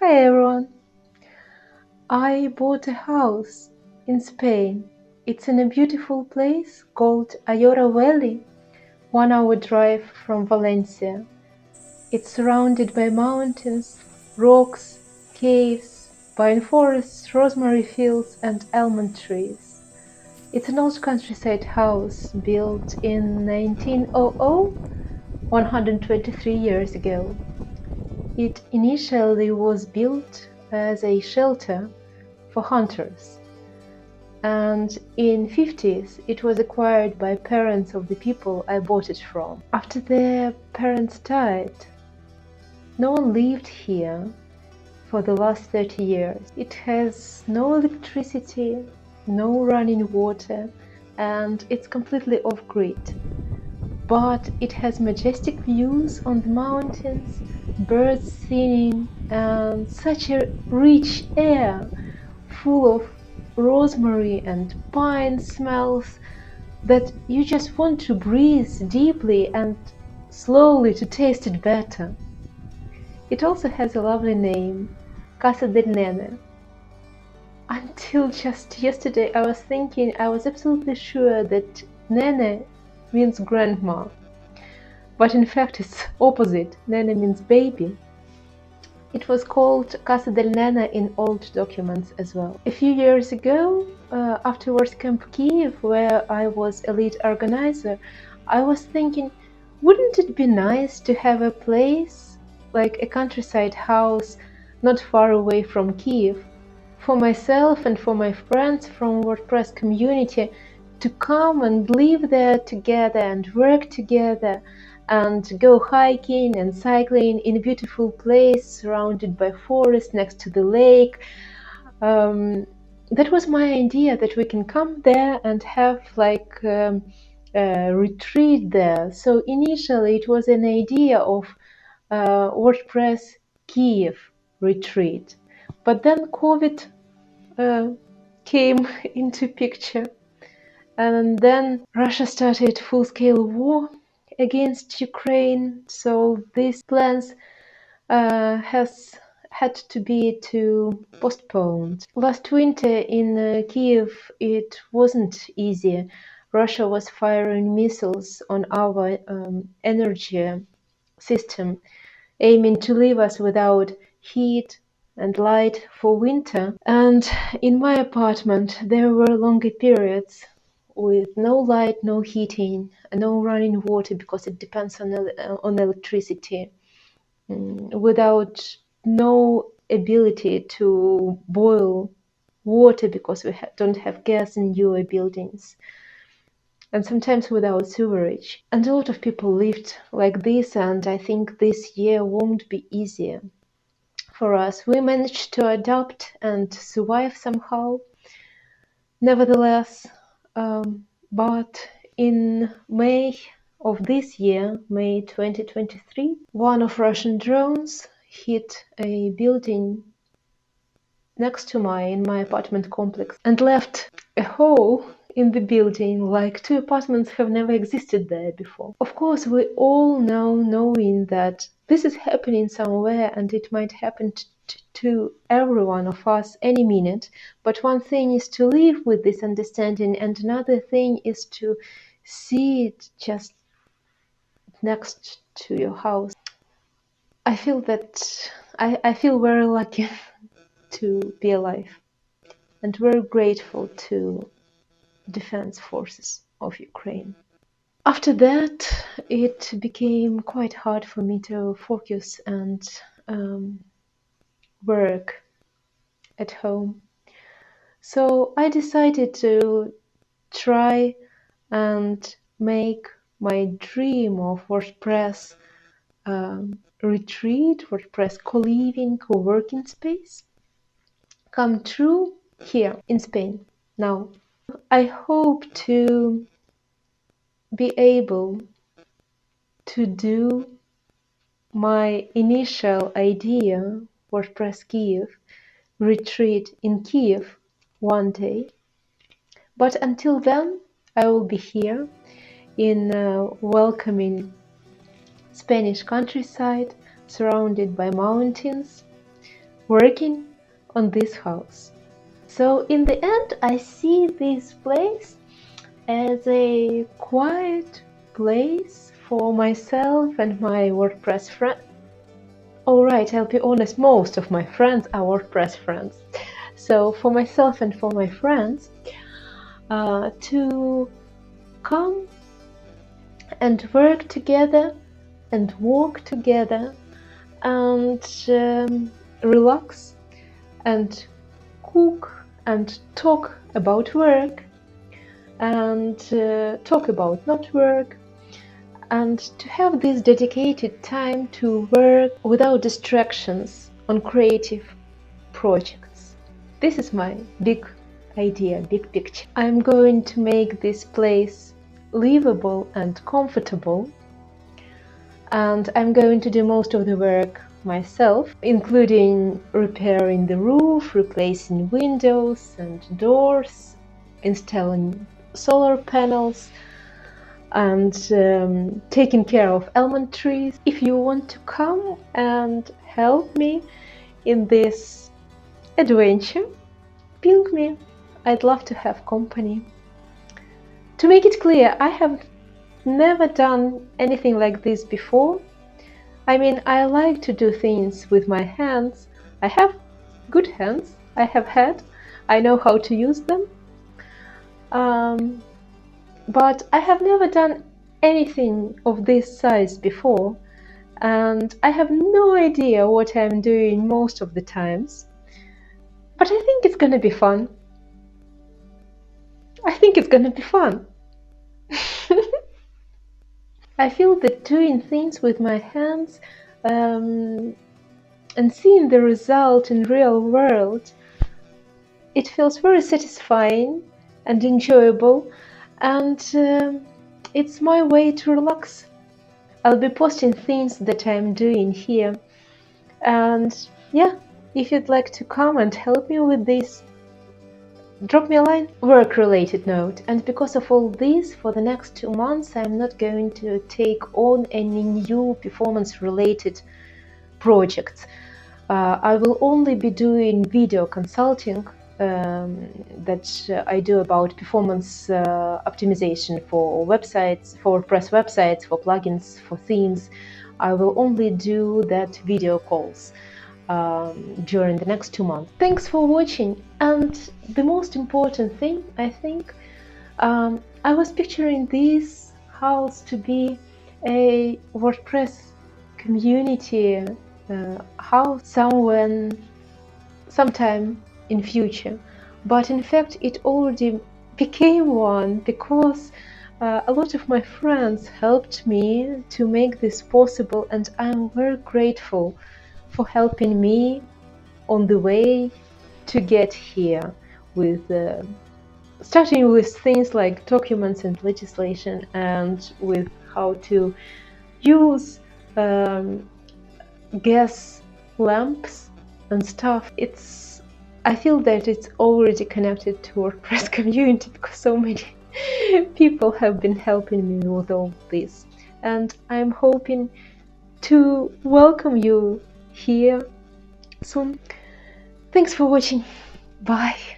Hi everyone! I bought a house in Spain. It's in a beautiful place called Ayora Valley, 1 hour drive from Valencia. It's surrounded by mountains, rocks, caves, pine forests, rosemary fields and almond trees. It's an old countryside house built in 1900, 123 years ago. It initially was built as a shelter for hunters, and in 50s it was acquired by parents of the people I bought it from. After their parents died, no one lived here for the last 30 years. It has no electricity, no running water, and it's completely off-grid. But it has majestic views on the mountains, birds singing, and such a rich air full of rosemary and pine smells that you just want to breathe deeply and slowly to taste it better. It also has a lovely name, Casa del Nene. Until just yesterday I was absolutely sure that Nene means grandma, but in fact it's opposite. Nene means baby. It was called Casa del Nene in old documents as well. A few years ago, after WordCamp Kiev, where I was a lead organizer, I was thinking, wouldn't it be nice to have a place, like a countryside house, not far away from Kiev, for myself and for my friends from WordPress community to come and live there together and work together and go hiking and cycling in a beautiful place surrounded by forest next to the lake. That was my idea, that we can come there and have like a retreat there. So initially it was an idea of WordPress Kiev retreat, but then COVID came into picture, and then Russia started full-scale war against Ukraine, so these plans has had to be postponed. Last winter in Kiev it wasn't easy. Russia was firing missiles on our energy system, aiming to leave us without heat and light for winter. And in my apartment there were longer periods with no light, no heating, no running water because it depends on electricity, without no ability to boil water because we don't have gas in newer buildings, and sometimes without sewerage. And a lot of people lived like this, and I think this year won't be easier for us. We managed to adapt and survive somehow, nevertheless. But in May of this year, May 2023, one of Russian drones hit a building next to in my apartment complex and left a hole in the building like 2 apartments have never existed there before. Of course, we all knowing that this is happening somewhere and it might happen to every one of us any minute, but one thing is to live with this understanding and another thing is to see it just next to your house. I feel that I feel very lucky to be alive and very grateful to defense forces of Ukraine. After that, it became quite hard for me to focus and work at home. So I decided to try and make my dream of WordPress retreat, WordPress co-living, co-working space come true here in Spain now. I hope to be able to do my initial idea, WordPress Kiev, retreat in Kiev one day. But until then, I will be here in welcoming Spanish countryside, surrounded by mountains, working on this house. So in the end, I see this place as a quiet place for myself and my WordPress friends. Alright, I'll be honest, most of my friends are WordPress friends. So for myself and for my friends, to come and work together and walk together and relax and cook and talk about work and talk about not work, and to have this dedicated time to work without distractions on creative projects. This is my big idea, big picture. I'm going to make this place livable and comfortable, and I'm going to do most of the work myself, including repairing the roof, replacing windows and doors, installing solar panels, and taking care of almond trees. If you want to come and help me in this adventure, ping me. I'd love to have company. To make it clear, I have never done anything like this before. I mean, I like to do things with my hands. I have good hands. I have had. I know how to use them. But I have never done anything of this size before, and I have no idea what I'm doing most of the times. But I think it's gonna be fun. I think it's gonna be fun. I feel that doing things with my hands and seeing the result in real world, it feels very satisfying and enjoyable, and it's my way to relax. I'll be posting things that I'm doing here, and yeah, if you'd like to come and help me with this, drop me a line. Work-related note, and because of all this, for the next 2 months I'm not going to take on any new performance-related projects. I will only be doing video consulting that I do about performance optimization for websites, for WordPress websites, for plugins, for themes. I will only do that video calls during the next 2 months. Thanks for watching, and the most important thing, I think, I was picturing this house to be a WordPress community house sometime in future, but in fact it already became one because a lot of my friends helped me to make this possible, and I'm very grateful for helping me on the way to get here, with starting with things like documents and legislation, and with how to use gas lamps and stuff. I feel that it's already connected to WordPress community because so many people have been helping me with all this, and I'm hoping to welcome you here soon. Thanks for watching. Bye.